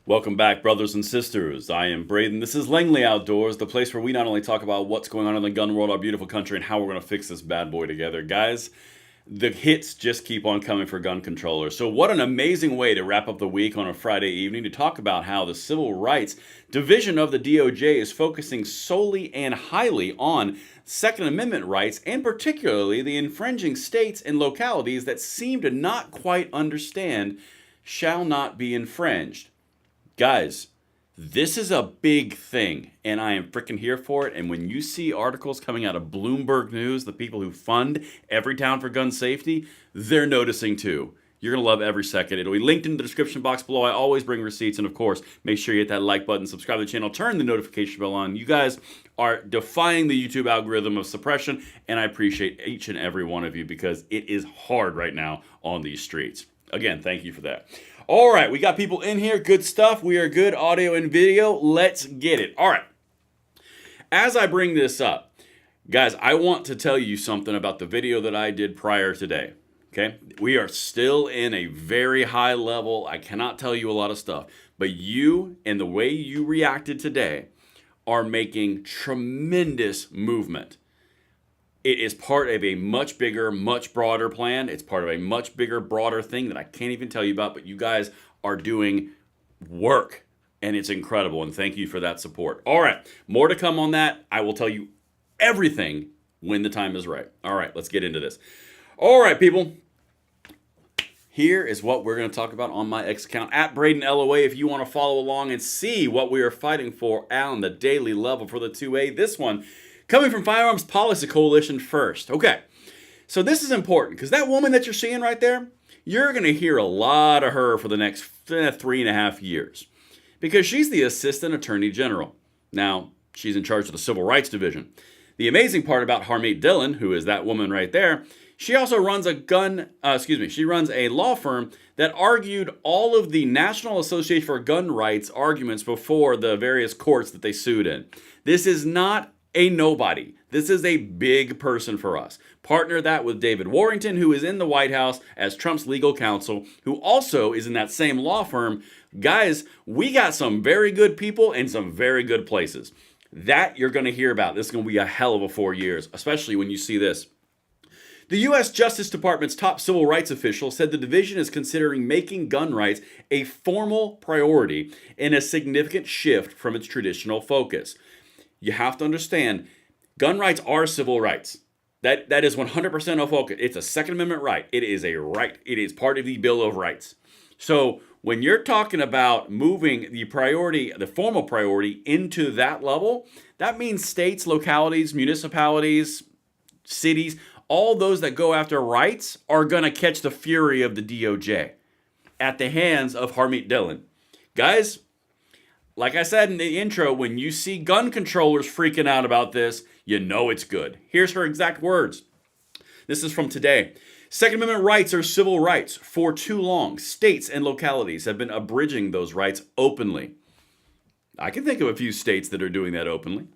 Welcome back, brothers and sisters. I am Braden. This is Langley Outdoors, the place where we not only talk about what's going on in the gun world, our beautiful country, and how we're going to fix this bad boy together. Guys, the hits just keep on coming for gun controllers. So what an amazing way to wrap up the week on a Friday evening to talk about how the Civil Rights Division of the DOJ is focusing solely and highly on Second Amendment rights, and particularly the infringing states and localities that seem to not quite understand shall not be infringed. Guys, this is a big thing, and I am freaking here for it. And when you see articles coming out of Bloomberg News, the people who fund Everytown for gun safety, they're noticing too. You're going to love every second. It'll be linked in the description box below. I always bring receipts, and of course, make sure you hit that like button, subscribe to the channel, turn the notification bell on. You guys are defying the YouTube algorithm of suppression, and I appreciate each and every one of you because it is hard right now on these streets. Again, thank you for that. All right, we got people in here. Good stuff. We are good audio and video. Let's get it. All right. As I bring this up, guys, I want to tell you something about the video that I did prior today. Okay? We are still in a very high level. I cannot tell you a lot of stuff. But you and the way you reacted today are making tremendous movement. It is part of a much bigger, much broader plan. It's part of a much bigger, broader thing that I can't even tell you about, but you guys are doing work, and it's incredible, and thank you for that support. All right, more to come on that. I will tell you everything when the time is right. All right, let's get into this. All right, people. Here is what we're going to talk about on my X account, at Braden LOA, if you want to follow along and see what we are fighting for on the daily level for the 2A. This one coming from Firearms Policy Coalition first. Okay, so this is important because that woman that you're seeing right there, you're going to hear a lot of her for the next 3.5 years because she's the Assistant Attorney General. Now, she's in charge of the Civil Rights Division. The amazing part about Harmeet Dillon, who is that woman right there, she also runs she runs a law firm that argued all of the National Association for Gun Rights arguments before the various courts that they sued in. This is not a nobody. This is a big person for us. Partner that with David Warrington, who is in the White House as Trump's legal counsel, who also is in that same law firm. Guys, we got some very good people in some very good places. That you're going to hear about. This is going to be a hell of a 4 years, especially when you see this. The U.S. Justice Department's top civil rights official said the division is considering making gun rights a formal priority in a significant shift from its traditional focus. You have to understand, gun rights are civil rights. That is 100% a focus. It's a Second Amendment right. It is a right. It is part of the Bill of Rights. So when you're talking about moving the priority, the formal priority into that level, that means states, localities, municipalities, cities, all those that go after rights are going to catch the fury of the DOJ at the hands of Harmeet Dillon. Guys, like I said in the intro, when you see gun controllers freaking out about this, you know it's good. Here's her exact words. This is from today. Second Amendment rights are civil rights. For too long, states and localities have been abridging those rights openly. I can think of a few states that are doing that openly.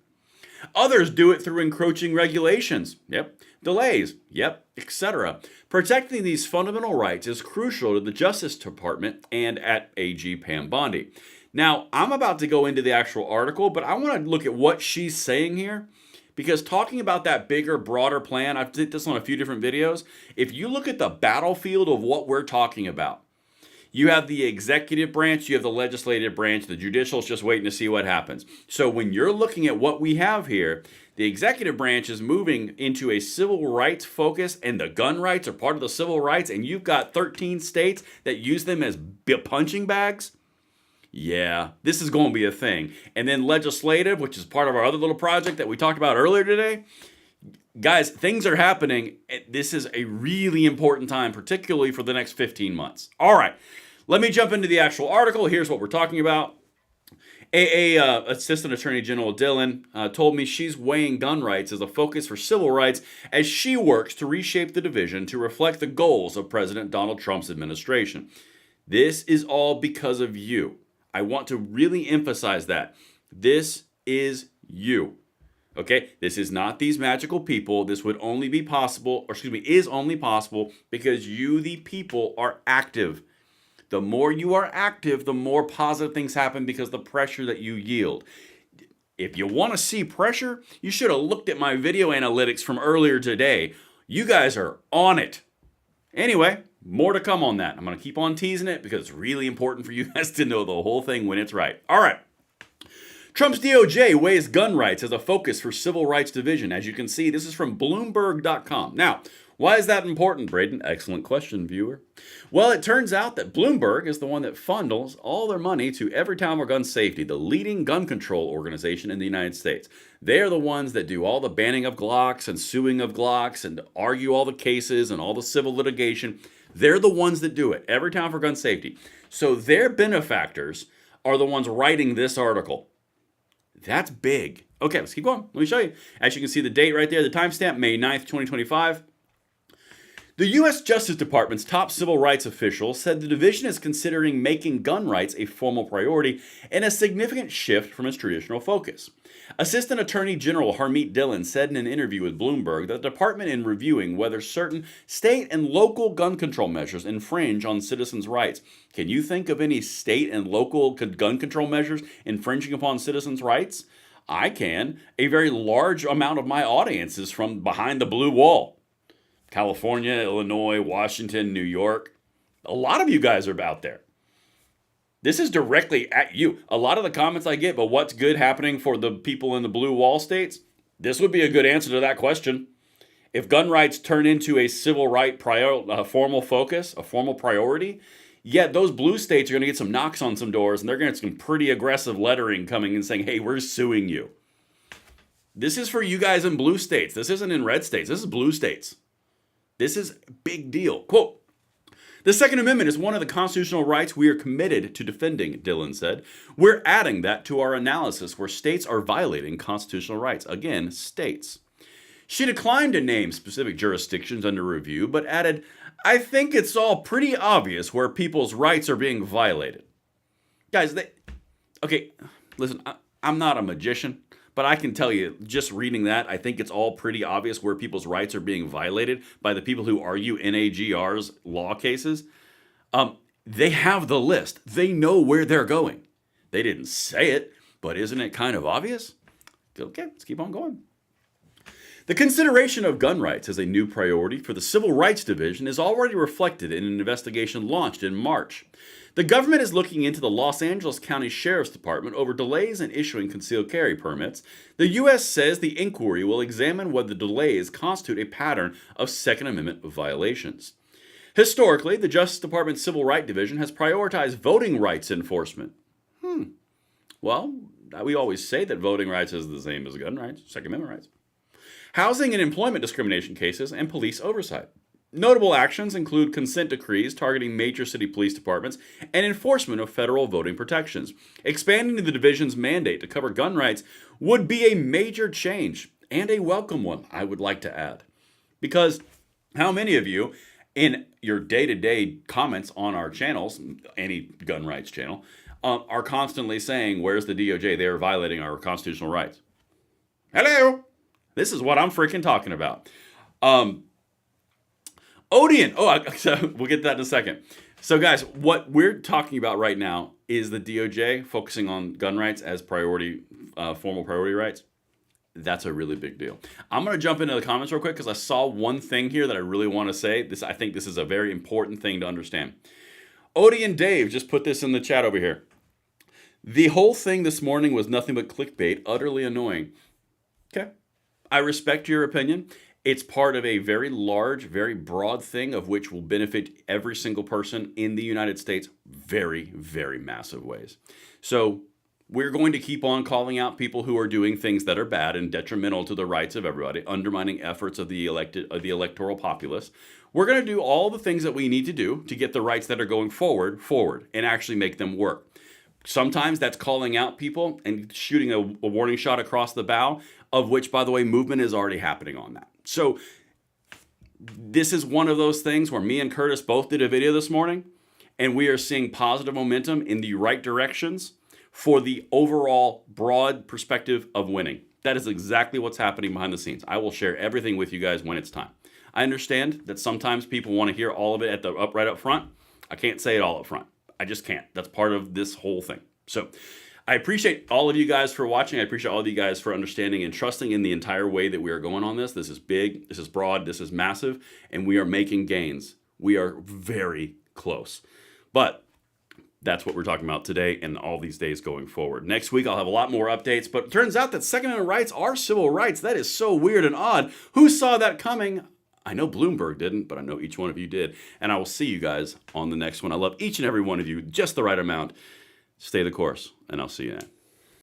Others do it through encroaching regulations. Yep. Delays. Yep. Etc. Protecting these fundamental rights is crucial to the Justice Department and at AG Pam Bondi. Now, I'm about to go into the actual article, but I want to look at what she's saying here. Because talking about that bigger, broader plan, I've did this on a few different videos. If you look at the battlefield of what we're talking about, you have the executive branch, you have the legislative branch, the judicial is just waiting to see what happens. So when you're looking at what we have here, the executive branch is moving into a civil rights focus, and the gun rights are part of the civil rights, and you've got 13 states that use them as punching bags. Yeah, this is going to be a thing. And then legislative, which is part of our other little project that we talked about earlier today. Guys, things are happening. This is a really important time, particularly for the next 15 months. All right, let me jump into the actual article. Here's what we're talking about. Assistant Attorney General Dillon told me she's weighing gun rights as a focus for civil rights as she works to reshape the division to reflect the goals of President Donald Trump's administration. This is all because of you. I want to really emphasize that. This is you. Okay? This is not these magical people. This would only be possible, is only possible because you, the people, are active. The more you are active, the more positive things happen because the pressure that you yield. If you want to see pressure, you should have looked at my video analytics from earlier today. You guys are on it. Anyway, more to come on that. I'm going to keep on teasing it because it's really important for you guys to know the whole thing when it's right. All right. Trump's DOJ weighs gun rights as a focus for civil rights division. As you can see, this is from Bloomberg.com. Now, why is that important, Braden? Excellent question, viewer. Well, it turns out that Bloomberg is the one that funnels all their money to Everytown for Gun Safety, the leading gun control organization in the United States. They are the ones that do all the banning of Glocks and suing of Glocks and argue all the cases and all the civil litigation. They're the ones that do it, Everytown for Gun Safety. So their benefactors are the ones writing this article. That's big. Okay, let's keep going. Let me show you. As you can see the date right there, the timestamp, May 9th, 2025. The U.S. Justice Department's top civil rights official said the division is considering making gun rights a formal priority and a significant shift from its traditional focus. Assistant Attorney General Harmeet Dillon said in an interview with Bloomberg that the department is reviewing whether certain state and local gun control measures infringe on citizens' rights. Can you think of any state and local gun control measures infringing upon citizens' rights? I can. A very large amount of my audience is from behind the blue wall. California, Illinois, Washington, New York. A lot of you guys are out there. This is directly at you. A lot of the comments I get, but what's good happening for the people in the blue wall states? This would be a good answer to that question. If gun rights turn into a civil right formal focus, a formal priority, yet those blue states are going to get some knocks on some doors, and they're going to get some pretty aggressive lettering coming and saying, hey, we're suing you. This is for you guys in blue states. This isn't in red states. This is blue states. This is a big deal. Quote, the Second Amendment is one of the constitutional rights we are committed to defending, Dillon said. We're adding that to our analysis where states are violating constitutional rights. Again, states. She declined to name specific jurisdictions under review, but added, I think it's all pretty obvious where people's rights are being violated. Guys, okay, listen, I'm not a magician. But I can tell you, just reading that, I think it's all pretty obvious where people's rights are being violated by the people who argue NAGR's law cases. They have the list. They know where they're going. They didn't say it, but isn't it kind of obvious? Okay, let's keep on going. The consideration of gun rights as a new priority for the Civil Rights Division is already reflected in an investigation launched in March. The government is looking into the Los Angeles County Sheriff's Department over delays in issuing concealed carry permits. The U.S. says the inquiry will examine whether the delays constitute a pattern of Second Amendment violations. Historically, the Justice Department's Civil Rights Division has prioritized voting rights enforcement. Well, we always say that voting rights is the same as gun rights, Second Amendment rights. Housing and employment discrimination cases, and police oversight. Notable actions include consent decrees targeting major city police departments and enforcement of federal voting protections. Expanding the division's mandate to cover gun rights would be a major change, and a welcome one, I would like to add. Because how many of you, in your day-to-day comments on our channels, any gun rights channel, are constantly saying, where's the DOJ? They are violating our constitutional rights. Hello! This is what I'm freaking talking about. Odeon. So we'll get to that in a second. So guys, what we're talking about right now is the DOJ focusing on gun rights as priority, formal priority rights. That's a really big deal. I'm going to jump into the comments real quick because I saw one thing here that I really want to say. I think this is a very important thing to understand. Odeon Dave just put this in the chat over here. The whole thing this morning was nothing but clickbait, utterly annoying. Okay. I respect your opinion. It's part of a very large, very broad thing of which will benefit every single person in the United States very, very massive ways. So we're going to keep on calling out people who are doing things that are bad and detrimental to the rights of everybody, undermining efforts of the electoral populace. We're going to do all the things that we need to do to get the rights that are going forward, and actually make them work. Sometimes that's calling out people and shooting a warning shot across the bow, of which, by the way, movement is already happening on that. So this is one of those things where me and Curtis both did a video this morning, and we are seeing positive momentum in the right directions for the overall broad perspective of winning. That is exactly what's happening behind the scenes. I will share everything with you guys when it's time. I understand that sometimes people want to hear all of it right up front. I can't say it all up front. I just can't. That's part of this whole thing. So I appreciate all of you guys for watching. I appreciate all of you guys for understanding and trusting in the entire way that we are going on this. This is big, this is broad, this is massive, and we are making gains. We are very close. But that's what we're talking about today and all these days going forward. Next week, I'll have a lot more updates, but it turns out that Second Amendment rights are civil rights. That is so weird and odd. Who saw that coming? I know Bloomberg didn't, but I know each one of you did. And I will see you guys on the next one. I love each and every one of you just the right amount. Stay the course, and I'll see you then.